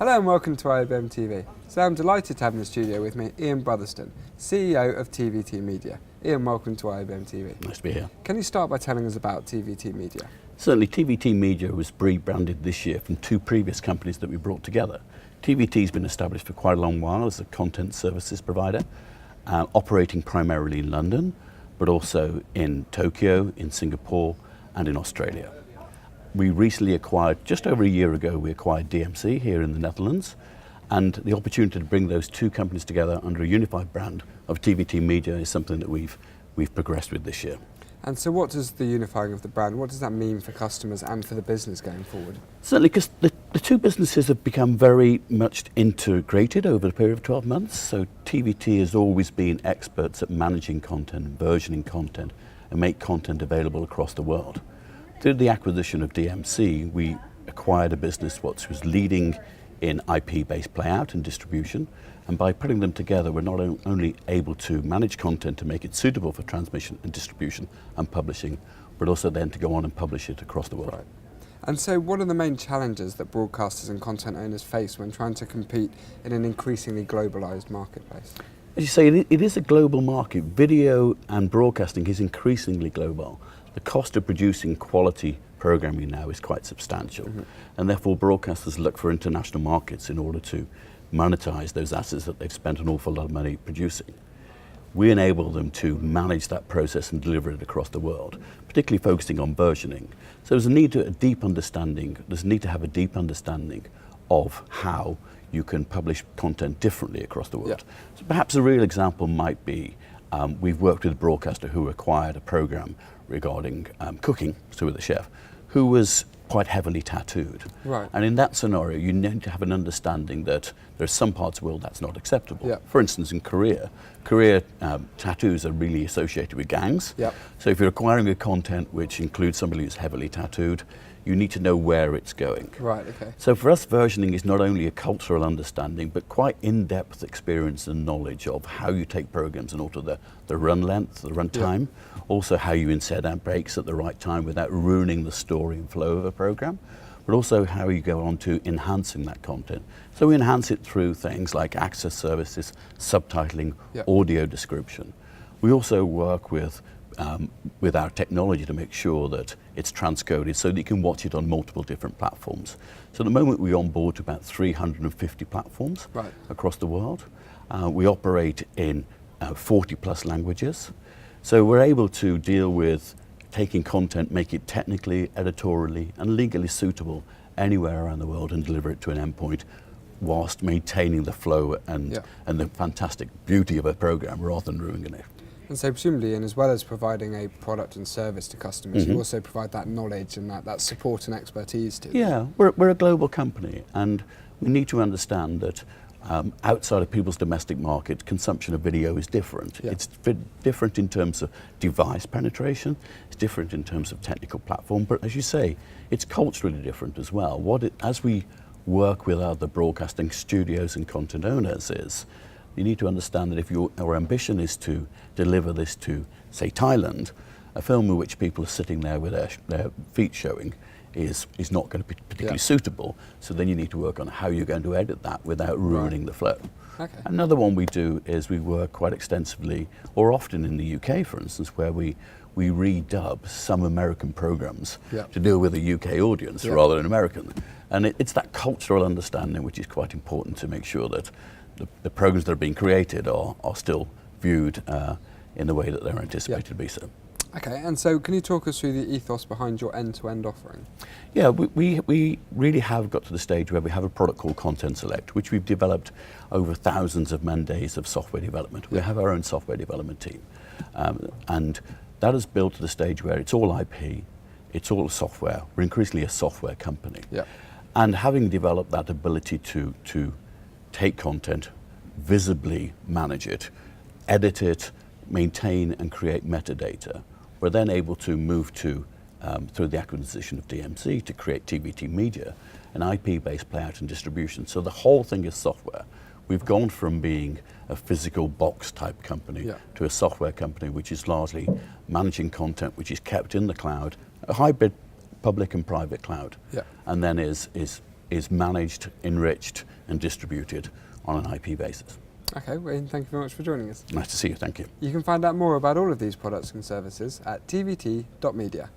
Hello and welcome to IABM TV. So I'm delighted to have in the studio with me Ian Brotherston, CEO of TVT Media. Ian, welcome to IABM TV. Nice to be here. Can you start by telling us about TVT Media? Certainly, TVT Media was rebranded this year from two previous companies that we brought together. TVT has been established for quite a long while as a content services provider, operating primarily in London, but also in Tokyo, in Singapore, and in Australia. We recently acquired, just over a year ago, we acquired DMC here in the Netherlands, and the opportunity to bring those two companies together under a unified brand of TVT Media is something that we've progressed with this year. And so what does the unifying of the brand, what does that mean for customers and for the business going forward? Certainly, because the two businesses have become very much integrated over a period of 12 months. So TVT has always been experts at managing content, versioning content, and make content available across the world. Through the acquisition of DMC, we acquired a business which was leading in IP-based playout and distribution, and by putting them together, we're not only able to manage content to make it suitable for transmission and distribution and publishing, but also then to go on and publish it across the world. Right. And so what are the main challenges that broadcasters and content owners face when trying to compete in an increasingly globalised marketplace? As you say, it is a global market. Video and broadcasting is increasingly global. The cost of producing quality programming now is quite substantial, and therefore broadcasters look for international markets in order to monetize those assets that they've spent an awful lot of money producing. We enable them to manage that process and deliver it across the world, particularly focusing on versioning. So there's a need to have a deep understanding of how you can publish content differently across the world. Yeah. So perhaps a real example might be, we've worked with a broadcaster who acquired a program regarding cooking, so with a chef, who was quite heavily tattooed. Right. And in that scenario, you need to have an understanding that there are some parts of the world that's not acceptable. Yeah. For instance, in Korea, tattoos are really associated with gangs. Yeah. So if you're acquiring a content which includes somebody who's heavily tattooed, you need to know where it's going. Right, okay. So for us, versioning is not only a cultural understanding, but quite in-depth experience and knowledge of how you take programs and alter the run length, the run time, also how you insert ad breaks at the right time without ruining the story and flow of a program, but also how you go on to enhancing that content. So we enhance it through things like access services, subtitling, audio description. We also work with our technology to make sure that it's transcoded so that you can watch it on multiple different platforms. So at the moment we onboard to about 350 platforms across the world. We operate in 40 plus languages. So we're able to deal with taking content, make it technically, editorially and legally suitable anywhere around the world and deliver it to an endpoint whilst maintaining the flow and the fantastic beauty of a program rather than ruining it. And so presumably, and as well as providing a product and service to customers, you also provide that knowledge and that support and expertise to them. Yeah, we're a global company, and we need to understand that outside of people's domestic market, consumption of video is different. Yeah. It's different in terms of device penetration, it's different in terms of technical platform, but as you say, it's culturally different as well. As we work with other broadcasting studios and content owners is, you need to understand that if our ambition is to deliver this to, say, Thailand, a film in which people are sitting there with their feet showing is not going to be particularly suitable. So then you need to work on how you're going to edit that without ruining the flow. Okay. Another one we do is we work quite extensively, or often in the UK, for instance, where we redub some American programs to deal with a UK audience rather than American. And it's that cultural understanding which is quite important to make sure that the programs that are being created are still viewed in the way that they're anticipated to be so. Okay, and so can you talk us through the ethos behind your end-to-end offering? Yeah, we really have got to the stage where we have a product called Content Select, which we've developed over thousands of man days of software development. We have our own software development team, and that is built to the stage where it's all IP, it's all software. We're increasingly a software company. Yeah. And having developed that ability to take content, visibly manage it, edit it, maintain and create metadata, we're then able to move to, through the acquisition of DMC, to create TVT Media, an IP-based playout and distribution. So the whole thing is software. We've gone from being a physical box type company to a software company which is largely managing content which is kept in the cloud, a hybrid public and private cloud, and then is is managed, enriched and distributed on an IP basis. Okay, well, Ian, thank you very much for joining us. Nice to see you, thank you. You can find out more about all of these products and services at tvt.media.